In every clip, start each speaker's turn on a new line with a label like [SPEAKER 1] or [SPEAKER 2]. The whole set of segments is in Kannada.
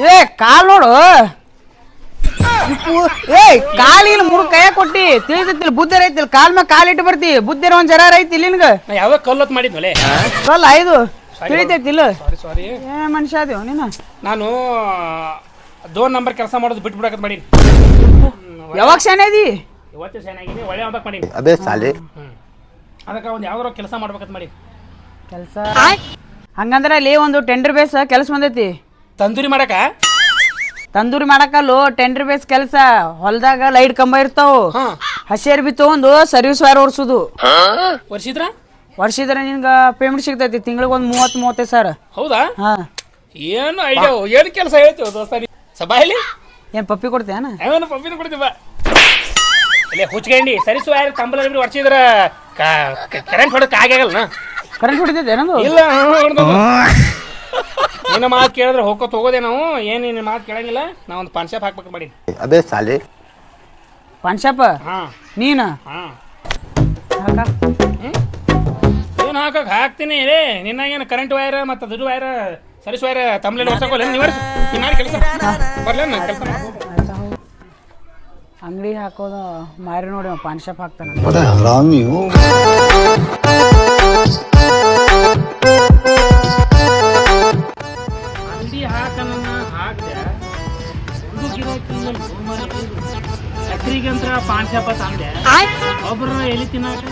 [SPEAKER 1] ಏ ಕಾಲ್ ನೋಡು ಏ ಕಾಲಿನ ಮೂರು ಕೈ ಕೊಟ್ಟಿ ತಿಳಿದಿತ್ತಿಲ್ಲ ಬುದ್ಧಿ ಐತಿಲ್ಲ ಕಾಲ್ ಮ್ಯಾಗ ಕಾಲ್ ಇಟ್ಟು ಬರ್ತಿ ಬುದ್ಧಿ ಒಂದ್ ಜರ ಐತಿ ನಿನ್ಗ
[SPEAKER 2] ಯಾವಾಗ ಕಲ್ಲೊತ್ ಮಾಡಿದ್ನಲೆ
[SPEAKER 1] ಕಲ್ಲ ಐದು ತಿಳಿತೈತಿಲ್ಲ
[SPEAKER 2] ಸಾರಿ
[SPEAKER 1] ಏ ಮನುಷ್ಯ ಅದೇವ ನೀನು
[SPEAKER 2] ನಾನು 2 ನಂಬರ್ ಕೆಲಸ ಮಾಡೋದು ಬಿಟ್ಬಿಡಕತ್ ಮಾಡೀನಿ
[SPEAKER 1] ಯಾವಾಗ ಶಾನೆ ಅದಿ
[SPEAKER 2] ಇವತ್ತೇ ಚೆನ್ನಾಗಿನಿ ಒಳ್ಳೆ ಹಬ್ಬಕ್ಕೆ ಮಾಡೀನಿ
[SPEAKER 3] ಅದೇ ಸಾಲಿ
[SPEAKER 2] ಅದಕ್ಕೆ ಒಂದು ಯಾವ್ದಾರ ಕೆಲಸ ಮಾಡ್ಬೇಕಂತ ಮಾಡಿ
[SPEAKER 1] ಕೆಲಸ ಹಂಗಂದ್ರ ಅಲ್ಲಿ ಒಂದು ಟೆಂಡರ್ ಬೇಸ್ ಕೆಲಸ ಬಂದೈತಿ
[SPEAKER 2] ತಂದೂರಿ ಮಾಡಕ
[SPEAKER 1] ತಂದೂರಿ ಮಾಡಕಲ್ಲು ಟೆಂಡರ್ ಬೇಸ್ ಕೆಲಸ ಹೊಲದಾಗ ಲೈಟ್ ಕಂಬ ಇರ್ತಾವು ಹಸಿ ಅರ್ಬಿ ತಗೊಂಡು ಸರ್ವಿಸ್ ವೈರ್ ಓಡಿಸೋದು ವರ್ಷಿದ್ರೆ ನಿನ್ಗ ಪೇಮೆಂಟ್ ಸಿಗ್ತೈತಿ ತಿಂಗಳಿಗೆ ಒಂದು 30-35 ಸಾವಿರ
[SPEAKER 2] ಹೌದಾ
[SPEAKER 1] ಹಾ
[SPEAKER 2] ಏನು ಐಡಿಯಾ ಏನು ಕೆಲಸ ಹೇಳ್ತೀವಿ ದೋಸ್ತ ಸಭಾಯಲ್ಲಿ
[SPEAKER 1] ಏನ್ ಪಪ್ಪಿ ಕೊಡ್ತೇನ
[SPEAKER 2] ಏನು ಪಪ್ಪಿನ ಕೊಡ್ತೀವ ಇಲ್ಲೇ ಹುಚ್ಕಂಡಿ ಸರಿಸು ಯಾರು ಕಂಬಲ ವರ್ಷಿದ್ರ ಕರೆಂಟ್ ಹೊಡಕ್ ಆಗಲ್ಲ
[SPEAKER 1] ಕರೆಂಟ್ ಹೊಡಿತೈತೆ ಏನದು
[SPEAKER 2] ಇಲ್ಲ ನಿನ್ನ ಮಾತು ಕೇಳಿದ್ರೆ ಹೋಗೋತ್ ಹೋಗೋದೇ ನಾವು ಏನು ನಿನ್ನ ಮಾತು ಕೇಳಂಗಿಲ್ಲ ನಾವು ಒಂದು ಪಾನ್ ಶಾಪ್ ಹಾಕ್ಬೇಕು ಮಾಡಿ
[SPEAKER 3] ಅದೇ ಸಾಲಿ
[SPEAKER 1] ಪಾನ್ ಶಾಪ್
[SPEAKER 2] ಹಾಂ
[SPEAKER 1] ನೀನ
[SPEAKER 2] ಹಾಂ
[SPEAKER 1] ಹಾಕ
[SPEAKER 2] ಏನು ಹಾಕ್ತೀನಿ ರೇ ನಿನ್ನಾಗೇನು ಕರೆಂಟ್ ವೈರ್ ಮತ್ತು ದುಡ್ಡು ವೈರ್ ಸರಿಸ್ ವೈರ್ ತಮ್ಮಲ್ಲಿ ಹೊಸಕೋಲ್ಲ ನೀವು ಮಾಡಿ ಕೆಲಸ ಬರ್ಲ ಕೆಲಸ
[SPEAKER 1] ಅಂಗಡಿ ಹಾಕೋದು ಮಾರಿ ನೋಡಿ ಪಾನ್ ಶಾಪ್ ಹಾಕ್ತಾನ
[SPEAKER 2] ಅಂಗಡಿ ಹಾಕನ ಹಾಕ್ದೆ ಒಂದು ಗಿರಾಕಿ ಹೆಸರಿಗಂತ್ರ ಪಾನ್ ಶಾಪ ತಂದೆ ಒಬ್ರು ಎಲ್ಲಿ ತಿನ್ನಾಕ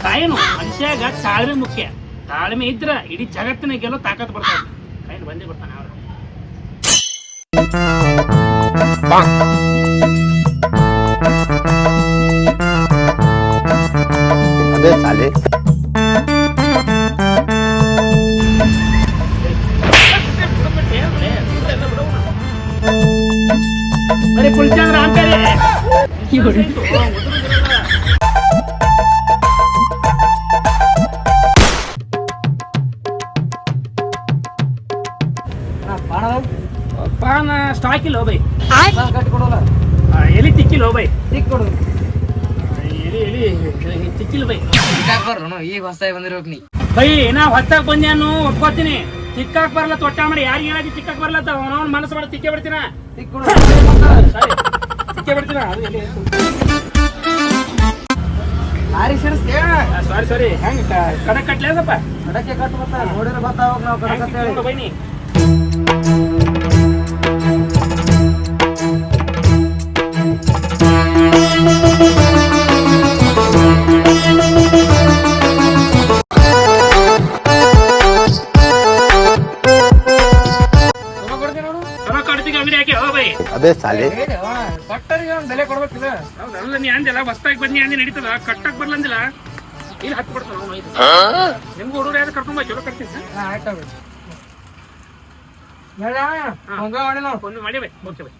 [SPEAKER 2] ಕಾಯನು ಮನುಷ್ಯಾಗ ತಾಳ್ಮೆ ಮುಖ್ಯ ತಾಳ್ಮೆ ಇದ್ರ ಇಡೀ ಜಗತ್ತಿನ ಗೆಲ್ಲೋ ತಾಕತ್ ಬರ್ತಾನೆ ಕಾಯಿನ ಬಂದೇ ಬರ್ತಾನೆ ಅವ್ರು
[SPEAKER 3] ಅದೇ ಸಾಲಿ
[SPEAKER 2] ಬರೀ ಕುಲ್ಚಂದ್ರ ಅಂತಾರೆ ಪಾನ ಸ್ಟಾಕ್ ಇಲ್ಲ ಬೈ ಎಲಿ ತಿಕ್ಕಿಲ್ಲ ಬೈ ಎಲಿ ತಿಕ್ಕಿಲ್ಲ ಬೈ
[SPEAKER 1] ಈಗ ಹೊಸದಾಗಿ ಬಂದಿರೋಕ್ ನೀ
[SPEAKER 2] ಬೈ ನಾ ಹೊತ್ತಾಗ ಬಂದ್ಯಾನು ಒಪ್ಕೋತೀನಿ ತಿಕ್ಕಾಕ್ ಬರಲ್ಲ ತೊಟ್ಟ ಮಾಡಿ ಯಾರಿಗೆ ಹೇಳಿ ತಿಕ್ಕಾಕ್ ಬರಲ್ಲ ಅವನವನ ಮನಸ್ಸು ಮಾಡಿ ತಿಕ್ಕೆ ಬಿಡ್ತೀನ ತಿಕ್ಕೆ ಬಿಡ್ತೀನ ಸಾರಿ ಹೆಂಗ ಕಡಕ್ ಕಟ್ಲೇದಪ್ಪ
[SPEAKER 1] ಕಡಕ್ಕೆ ಕಟ್ ಬರ್ತಾವ ನೋಡಿದ್ರೆ ಬರ್ತಾವ ನಾವು ಕಡಕ್ ಹೇಳಿ
[SPEAKER 2] ಬೈನಿ
[SPEAKER 3] ಅದೇ ಸಾಲಿ
[SPEAKER 2] ಕಟ್ಟರಿಗೆ ಒಂದು ಬೆಲೆ ಕೊಡ್ಬೇಕಿಲ್ಲ ಹೌದಲ್ಲ ನೀ ಅಂದಿಲ್ಲ ಹೊಸ್ತಾಗಿ ಬಂದಿ ಅಂದಿ ನಡೀತದ ಕಟ್ಟಕ್ ಬರ್ಲಂದಿಲ್ಲ ಇಲ್ಲಿ ಹತ್ತು ಕೊಡ್ತಾನ ನಿಮ್ಗೆ ಹುಡುಗರು ಯಾರು ಕರ್ಕೊಂಡ್ ಚಲೋ ಕಟ್ತೀನಿ ಒಂದು ಮಾಡಿ ಬೈ ಓಕೆ ಬೈ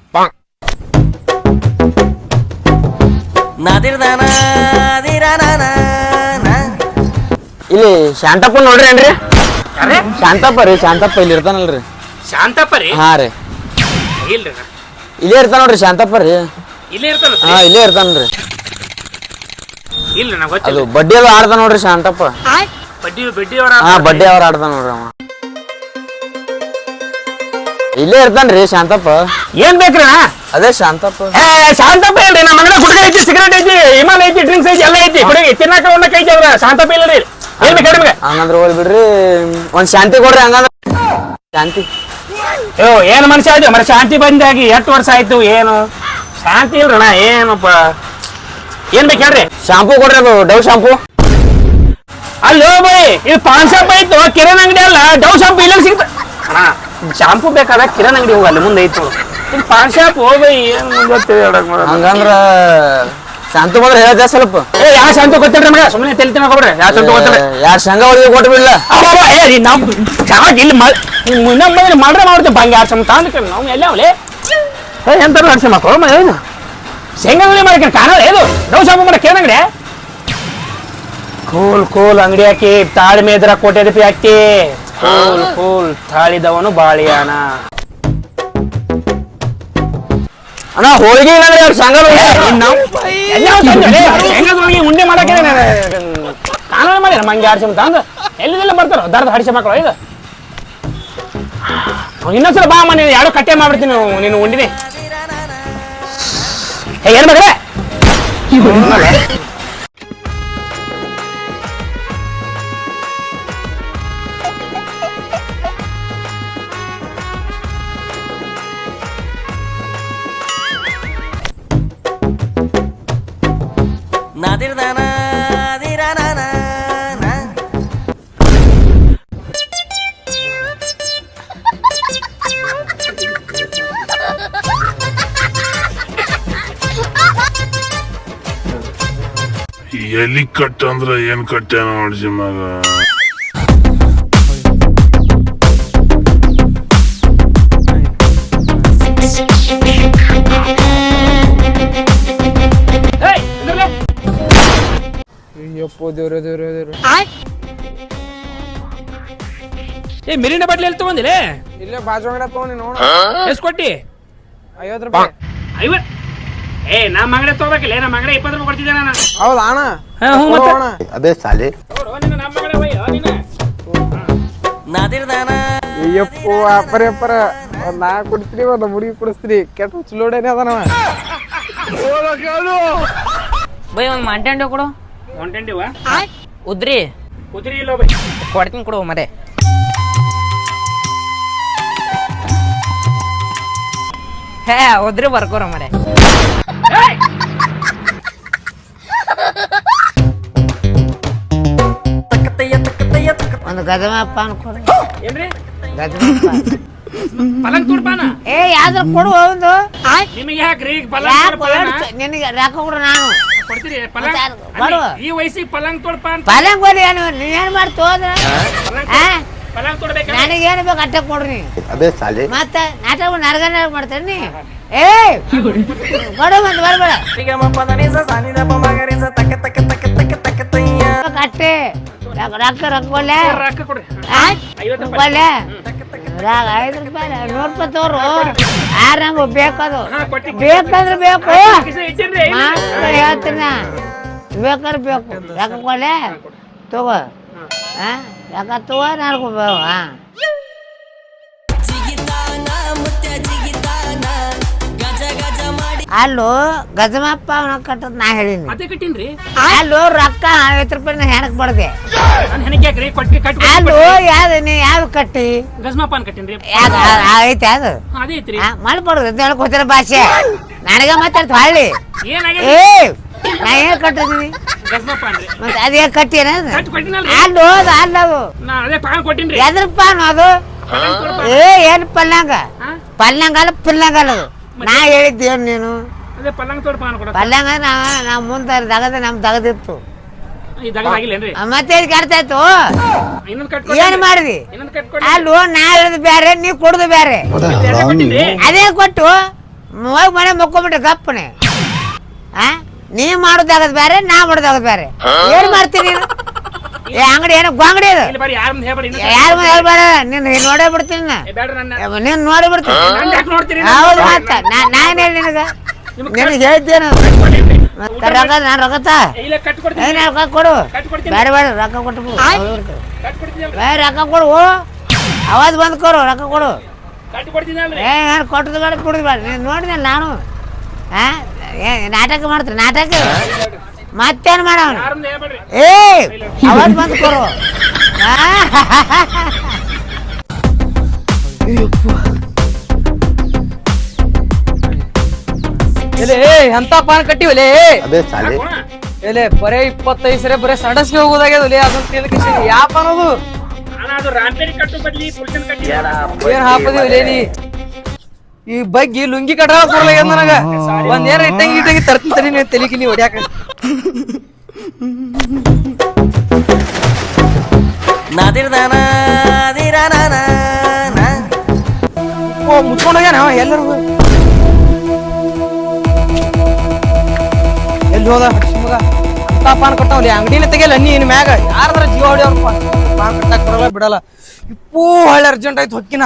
[SPEAKER 1] ಇಲ್ಲಿ ಶಾಂತಪ್ಪ ನೋಡ್ರಿ ಏನ್ರಿ ಶಾಂತಪ್ಪ ರೀ ಶಾಂತಪ್ಪ ಇಲ್ಲಿ ಇರ್ತಾನಲ್ರಿ
[SPEAKER 2] ಶಾಂತಪ್ಪ ರೀ
[SPEAKER 1] ಹಾ ರೀ
[SPEAKER 2] ಇಲ್ರಿ
[SPEAKER 1] ಇಲ್ಲೇ ಇರ್ತಾನ ನೋಡ್ರಿ ಶಾಂತಪ್ಪ ರೀ
[SPEAKER 2] ಇಲ್ಲೇ ಇರ್ತಾನ
[SPEAKER 1] ಹಾ ಇಲ್ಲೇ ಇರ್ತಾನ್ರಿ
[SPEAKER 2] ಇಲ್ಲ ನಾ
[SPEAKER 1] ಅದು
[SPEAKER 2] ಗೊತ್ತಿಲ್ಲ
[SPEAKER 1] ಬಡ್ಡಿ ಅದು ಆಡ್ತಾನ ನೋಡ್ರಿ ಶಾಂತಪ್ಪ
[SPEAKER 2] ಬಡ್ಡಿ ಅವರ
[SPEAKER 1] ಹಾ ಬಡ್ಡಿ ಅವ್ರ ಆಡ್ತಾನ ನೋಡ್ರಿ ಅವ ಇಲ್ಲೇ ಇರ್ತಾನ್ರಿ ಶಾಂತಪ್ಪ
[SPEAKER 2] ಏನ್ ಬೇಕ್ರಿ
[SPEAKER 1] ಅದೇ ಶಾಂತಪ್ಪ
[SPEAKER 2] ಶಾಂತಪ್ಪ ಇಲ್ರಿ ನಮ್ಮ ಮನೆ ಗುಟ್ಕ ಐತಿ ಸಿಗರೇಟ್ ಐತಿ ಹಿಮಾಲ ಐತಿ ಡ್ರಿಂಕ್ಸ್ ಐತಿ ಎಲ್ಲ ಐತಿ ಕುಡಿಗೆ ತಿನ್ನಾಕ ಒಂದಕ್ಕೆ ಐತಿ ಅವ್ರ ಶಾಂತಪ್ಪ ಇಲ್ರಿ ಏನ್ ಬೇಕು ನಿಮ್ಗೆ
[SPEAKER 1] ಹಂಗಂದ್ರ ಹೋಗ್ಲಿ ಬಿಡ್ರಿ ಒಂದ್ ಶಾಂತಿ ಕೊಡ್ರಿ ಹಂಗಂದ್ರ ಶಾಂತಿ
[SPEAKER 2] ಅಯ್ಯೋ ಏನು ಮನುಷ್ಯ ಆಯ್ತು ಮರ ಶಾಂತಿ ಬಂದಾಗಿ 8 ವರ್ಷ ಆಯ್ತು ಏನು ಶಾಂತಿ ಇಲ್ರಣ ಏನಪ್ಪ ಏನ್ ಬೇಕು ಹೇಳ್ರಿ
[SPEAKER 1] ಶಾಂಪೂ ಕೊಡ್ರಿ ಅದು ಡವ್ ಶಾಂಪೂ
[SPEAKER 2] ಅಲ್ಲೋ ಬೈ ಇದು ಪಾನ್ ಶಾಪ್ ಆಯ್ತು ಕಿರಾಣಿ ಅಂಗಡಿ ಅಲ್ಲ ಡವ್ ಶಾಂಪೂ ಇಲ್ಲ ಸಿಗ್ತ ಅಣ್ಣ ಶಾಂಪೂ ಬೇಕಾದ ಕಿರಾಣಿ ಅಂಗಡಿ ಹೋಗಲ್ಲ ಮುಂದೆ ಐತು ಇದು ಪಾನ್ ಶಾಪ್ ಹೋಗ್ಬೈ ಏನು ಗೊತ್ತಿದೆ
[SPEAKER 1] ಹಂಗಂದ್ರ ಶಾಂತು ಬಂದ್ರೆ ಹೇಳ್ದೆ ಸ್ವಲ್ಪ
[SPEAKER 2] ಏ ಯಾವ ಶಾಂತು ಗೊತ್ತಿಲ್ರಿ ನಮಗೆ ಸುಮ್ಮನೆ ತಲೆ ತಿನ್ನಕೊಬ್ರಿ ಯಾವ ಶಾಂತು ಗೊತ್ತಿಲ್ಲ
[SPEAKER 1] ಯಾರು ಶಂಗ ಒಳಗೆ ಕೊಟ್ಟು ಬಿಡ್ಲ
[SPEAKER 2] ಏ ನಾವು ಚಾಟ್ ಇಲ್ಲಿ ಇನ್ನೊಮ್ಮೆ ಮಾಡ್ರೆ ಮಾಡ್ತೀವಿ ಬಂಗ ಯಾರು ಸಮ ತಾಂದ್ರೆ ನಾವು ಎಲ್ಲ ಅವಳೆ ಎಂತ ನಡ್ಸಿ ಮಕ್ಕಳು ಏನು ಶೇಂಗಾವಳಿ ಮಾಡ್ಕೊಂಡು ಕಾಣ ಏನು ಡವ್ ಶಾಂಪು ಮಾಡಕ್ಕೆ ಏನಂಗಡಿ ಕೂಲ್ ಅಂಗಡಿ ಹಾಕಿ ತಾಳ್ಮೆ ಎದುರ ಕೋಟೆ ರೂಪಾಯಿ ಹಾಕಿ ಕೂಲ್ ತಾಳಿದವನು ಬಾಳಿಯಾನ
[SPEAKER 1] ಅಣ್ಣ ಹೋಳಿಗೆ ಇಲ್ಲಂದ್ರೆ ಅವ್ರು ಶಂಗ
[SPEAKER 2] ಶೇಂಗಾದೊಳಗೆ ಉಂಡೆ ಮಾಡಕ್ಕೆ ಕಾನೂನು ಮಾಡ್ಯಾರ ಮಂಗೆ ಆಡ್ಸಿ ತಂದು ಎಲ್ಲಿದೆಲ್ಲ ಬರ್ತಾರೋ ದರ್ದ ಹಡಿಸಿ ಮಕ್ಕಳು ಇದು ಇನ್ನೊಂದ್ಸಲ ಬಾ ಅಮ್ಮ, ನೀನು ಯಾರು ಕಟ್ಟೆ ಮಾಡ್ಬಿಡ್ತೀನಿ ನೀನು ಉಂಡಿನಿ. ಏನ್ ಮಗನೇ
[SPEAKER 4] ಎಲ್ಲಿ ಕಟ್ಟ ಅಂದ್ರ ಏನ್ ಕಟ್ಟ್ಯಾನ ನೋಡ್ಸಿ ಮಗ.
[SPEAKER 2] ಏ ಮಿರಿಂಡ ಬಾಟ್ಲಿ ಎಲ್ಲಿ ತಗೊಂದಿಲ್ಲ?
[SPEAKER 5] ಇಲ್ಲೇ ಬಾಜು ಅಂಗಡಿ ತಗೊಂಡಿ ನೋಡ.
[SPEAKER 2] ಎಷ್ಟು ಕೊಟ್ಟಿ?
[SPEAKER 5] 50 ರೂಪಾಯಿ.
[SPEAKER 2] 50? ಏ ನಮ್ಮ ಅಂಗಡಿ ತಗೋಬೇಕಿಲ್ಲ, ನಮ್ಮ ಅಂಗಡಿ 20 ರೂಪಾಯಿ ಕೊಡ್ತಿದ್ದೆ ನಾನು.
[SPEAKER 5] ಹೌದಾ ಅಣ್ಣ?
[SPEAKER 2] ಹ್ಞೂ ಮತ್ತೆ
[SPEAKER 3] अबे साले
[SPEAKER 2] ನಮ್ಮ ಅಂಗಡಿ ಒಯ್ಯೋ ನೀನು.
[SPEAKER 5] ಅಯ್ಯಪ್ಪೋ ಅಪ್ಪರೇ ಅಪ್ಪರ ಒಂದ್ 4 ಕೊಡ್ತೀರಿ, ಒಂದ್ ಮುಡಿಗೆ ಕೊಡಿಸ್ತೀರಿ. ಕೆಟ್ಟ ಚಲೋಡೇನೆ ಅದನವ.
[SPEAKER 1] ಬೈ ಒಂದು ಮಂಟೆಂಡು ಕೊಡು.
[SPEAKER 2] ಹೊಂಟೆಂಡಿವ
[SPEAKER 1] ಉದ್ರಿ
[SPEAKER 2] ಕುದುರೆ ಇಲ್ಲ ಬೈ.
[SPEAKER 1] ಕೊಡ್ತೀನಿ ಕೊಡು ಮರೆ. ಹೇ ಉದ್ರಿ ಬರ್ಕೋರ ಮರೆ. ಒಂದು ಗಜಮಪ್ಪ ಅನ್ಕೊಡು.
[SPEAKER 2] ಏನ್ರಿ
[SPEAKER 1] ಗಜಮಪ್ಪ
[SPEAKER 2] ಪಲಂಗ್ ತುಡ್ಪಾನ?
[SPEAKER 1] ಏ ಯಾವ್ದ್ರ ಕೊಡು ಒಂದು.
[SPEAKER 2] ನಿಮಗೆ ಹಾಕ್ರಿ ಪಲಂಗ್
[SPEAKER 1] ನಿನಗೆ ರೊಕ್ಕ ಕೊಡು, ನಾನು
[SPEAKER 2] ಕೊಡ್ತೀರಿ ಪಲಂಗ್.
[SPEAKER 1] ಕೊಡು.
[SPEAKER 2] ಈ ವಯಸ್ಸಿಗೆ ಪಲಂಗ್ ತೊಡ್ಪ ಅಂತ.
[SPEAKER 1] ಪಲಂಗ್ ಕೊಡಿ. ನೀನೇನ್ ಮಾಡ್ತು ಹೋದ್ರ
[SPEAKER 2] ಪಲಂಗ್ ತೊಡ್ಬೇಕ.
[SPEAKER 1] ನನಗೇನು ಬೇಕು ಅಟ್ಟ ಕೊಡ್ರಿ.
[SPEAKER 3] अबे साले
[SPEAKER 1] ಮತ್ತ ನಾಟಕ ನರಗನ ಮಾಡ್ತೇನಿ. ಏ ಕೊಡು ಮತ್ತೆ ಬರ್ಬೇಡ. ಕಟ್ಟೆ ರೊಕ್ಕ ರೊಕ್ಕೊಲ್ಲೆ
[SPEAKER 2] ರೊಕ್ಕ ಕೊಡ್ರಿ. 50 ರೂಪಾಯಿ.
[SPEAKER 1] ಕೊಲ್ಲೆ 5 ರೂಪಾಯಿ 100 ರೂಪಾಯಿ ತೋರು. ನಮ್ಗೆ ಬೇಕದು, ಬೇಕಂದ್ರೆ ಬೇಕು.
[SPEAKER 2] ಇಟ್ಟಿನ್ರಿ.
[SPEAKER 1] ಹೇಳ್ತೀನ ಬೇಕಾದ್ರೆ ಬೇಕು. ರೊಕ್ಕ ಕೊಲ್ಲೆ ತಗೋ. ರೊಕ್ಕ ತಗೋ ನಡ್ಕೊ. ಅಲ್ಲೋ ಗಜಮಪ್ಪ ಅವನ ಕಟ್ಟದ್ ನಾ ಹೇಳಿನಿ.
[SPEAKER 2] ಅದೇ ಕಟ್ಟಿನ್ರಿ.
[SPEAKER 1] ಅಲ್ಲೋ ರೊಕ್ಕ 50 ರೂಪಾಯಿ ಹೆಣಕ್ ಬಡ್ದೆ.
[SPEAKER 2] ನಾನು ಹೆಣಕ್ಕೆ ಹಾಕ್ರಿ ಕೊಟ್ಟಿ ಕಟ್ಟಿ.
[SPEAKER 1] ಅಲ್ಲೋ ಯಾವ್ದು ನೀ ಯಾವ್ದು ಕಟ್ಟಿ?
[SPEAKER 2] ಗಜ್ಮಪ್ಪನ್ ಕಟ್ಟಿನ್ರಿ.
[SPEAKER 1] ಐತೆ ಅದು
[SPEAKER 2] ಅದೇ ಐತ್ರಿ.
[SPEAKER 1] ಮಾಡ್ಬಾರ್ದು ಅಂತ ಹೇಳಕ್ ಹೋಗ್ತಾರ ಭಾಷೆ. ನನಗ ಮಾತಾಡ್ತು ಹಳ್ಳಿ.
[SPEAKER 2] ಏನಾಗ್ಯದ?
[SPEAKER 1] ಏ ನಾ ಏನ್ ಕಟ್ಟಿದೀನಿ
[SPEAKER 2] ಗಜ್ಮಪ್ಪ ಅನ್ರಿ.
[SPEAKER 1] ಮತ್ತೆ ಅದೇ ಕಟ್ಟಿನ
[SPEAKER 2] ಕಟ್ಟಿ ಕೊಟ್ಟಿನಲ್ರಿ.
[SPEAKER 1] ಅಲ್ಲೋ ಅದು ಅಲ್ಲವು
[SPEAKER 2] ನಾ ಅದೇ ಪಾನ್ ಕೊಟ್ಟಿನ್ರಿ.
[SPEAKER 1] ಎದ್ರಪ್ಪ ಅದು? ಏ ಏನ್ ಪಲ್ಲಂಗ? ಪಲ್ಲಂಗ ಅಲ್ಲ ಪಿಲ್ಲಂಗ ಅಲ್ಲ ಅದು. ನಾ ಹೇಳಿದ್ದೇನು ನೀನು?
[SPEAKER 2] ಅದೇ ಪಲ್ಲಂಗ್ ತೋಡ್ ಪಾನ್ ಕೊಡ.
[SPEAKER 1] ಪಲ್ಲಂಗ ನಾವ್ ಮುಂದೆ ದಗದ ನಮ್ ದಗದಿತ್ತು.
[SPEAKER 2] ಈ ದಗದಾಗಿಲ್ಲೇನ್ರಿ?
[SPEAKER 1] ಮತ್ತೆ ಕಟ್ತಾ ಇತ್ತು.
[SPEAKER 2] ಇನ್ನೊಂದು ಕಟ್
[SPEAKER 1] ಏನ್ ಮಾಡಿದಿ?
[SPEAKER 2] ಇನ್ನೊಂದು ಕಟ್ ಕೊಡಿ.
[SPEAKER 1] ಅಲ್ಲೋ ನಾ ಹೇಳುದು ಬೇರೆ, ನೀವ್ ಕೊಡುದು ಬೇರೆ. ಅದೇ ಕೊಟ್ಟು ಹೋಗಿ ಮನೆ ಮುಕ್ಕೊಂಬಿಟ್ರೆ ಗಪ್ಪನೆ. ನೀವ್ ಮಾಡೋದಾಗದ್ ಬೇರೆ, ನಾ ಮಾಡೋದಾಗದ್ ಬೇರೆ. ಏನ್ ಮಾಡ್ತೀನಿ ನೀನು? ಏ ಅಂಗಡಿ ಏನೋ ಅಂಗಡಿ ಅದು.
[SPEAKER 2] ಇಲ್ಲಿ ಬರೀ ಯಾರನ್ನ ಹೇಳ್ಬೇಡಿ.
[SPEAKER 1] ಯಾರು ಹೇಳ್ಬೇಡ. ನೀನ್ ನೋಡೇ ಬಿಡ್ತೀನಿ ನಾ.
[SPEAKER 2] ಬೇಡ್ರಿ ನನ್ನ.
[SPEAKER 1] ನೀನ್ ನೋಡಿ ಬಿಡ್ತೀನಿ.
[SPEAKER 2] ನನ್ನ ಯಾಕೆ ನೋಡ್ತೀರಿ?
[SPEAKER 1] ಹೌದು ಮಾತ ನಾನ್ ಹೇಳಿ ನಿನಗ. ನಿನಗೆ ಹೇಳ್ತೇನೆ ರೊಕ್ಕ. ನಾನು ರೊಕ್ಕತ
[SPEAKER 2] ಇಲ್ಲ ಕಟ್ ಕೊಡ್ತೀನಿ.
[SPEAKER 1] ಏನ್ ರೊಕ್ಕ ಕೊಡು.
[SPEAKER 2] ಕಟ್ ಕೊಡ್ತೀನಿ.
[SPEAKER 1] ಬೇಡ ಬೇಡ ರೊಕ್ಕ ಕೊಟ್ಟು
[SPEAKER 2] ಕಟ್ ಕೊಡ್ತೀನಿ.
[SPEAKER 1] ರೊಕ್ಕ ಕೊಡು. ಅವಾಜ್ ಬಂದ್ ಕೊಡು. ರೊಕ್ಕ ಕೊಡು.
[SPEAKER 2] ಕಟ್ ಕೊಡ್ತೀನಲ್ರಿ.
[SPEAKER 1] ಏ ನಾನು ಕೊಟ್ಟದು ಬೇಡ ಕುಡಿದು ಬೇಡ. ನೀನು ನೋಡಿದಲ್ಲ ನಾನು. ನಾಟಕ ಮಾಡ್ತೀನಿ ನಾಟಕ. ಮತ್ತೇನ್ ಮಾಡವನು?
[SPEAKER 2] ಯಾರನ್ನ ಹೇಳ್ಬೇಡ್ರಿ.
[SPEAKER 1] ಏ ಅವಾಜ್ ಬಂದ್ ಕೊಡು.
[SPEAKER 5] ಎಂತ ಪಾನ್ ಕಟ್ಟಿವಲೇ?
[SPEAKER 3] अबे साले
[SPEAKER 5] ಎಲೆ ಬರೇ 25 ಸರಿ ಬರೇ ಸಡಸ್ಗೆ ಹೋಗೋದಾಗ್ಯದಲೇ. ಅದನ್ನ ತಿಂದಕಿಸಿ ಯಾವ ಪಾನ್ ಅದು?
[SPEAKER 2] ಅಣ್ಣ ಅದು ರಾಂಪೇರಿ ಕಟ್ಟು ಬದ್ಲಿ ಪುಲ್ಕನ್ ಕಟ್ಟಿ.
[SPEAKER 5] ಏನ್ ಹಾಪದಿವಲೇ ನೀ? ಈ ಬಗ್ಗೆ ಲುಂಗಿ ಕಟ್ಟಾಗ ಬರ್ಲಾಗ್ಯದ ನನಗ. ಒಂದ್ ಏನ ಇಟ್ಟಂಗಿ ತರ್ತೀನಿ ತಡಿ. ನೀನ್ ತಲಿಕಿಲಿ ಹೊಡ್ಯಾಕ. ಓ ಮುಚ್ಕೊಂಡೋಗ್ಯಾನ ಎಲ್ಲರೂ. ಎಲ್ಲಿ ಹೋದ ಮಗ? ಅಂತ ಪಾನ್ ಕಟ್ಟಾವಲ್ಲಿ ಅಂಗಡಿನ ತೆಗಿಯಲ್ಲ ನೀನ್ ಮ್ಯಾಗ. ಯಾರದ್ರ ಜೀವ ಹೊಡಿಯವ್ರಪ್ಪ. ಪಾನ್ ಕಟ್ಟಾಕ್ ಬರಲ್ಲ ಬಿಡಲ್ಲ. ಇಪ್ಪೂ ಹಳ್ಳಿ ಅರ್ಜೆಂಟ್ ಆಯ್ತು ಹೊಕ್ಕಿನ.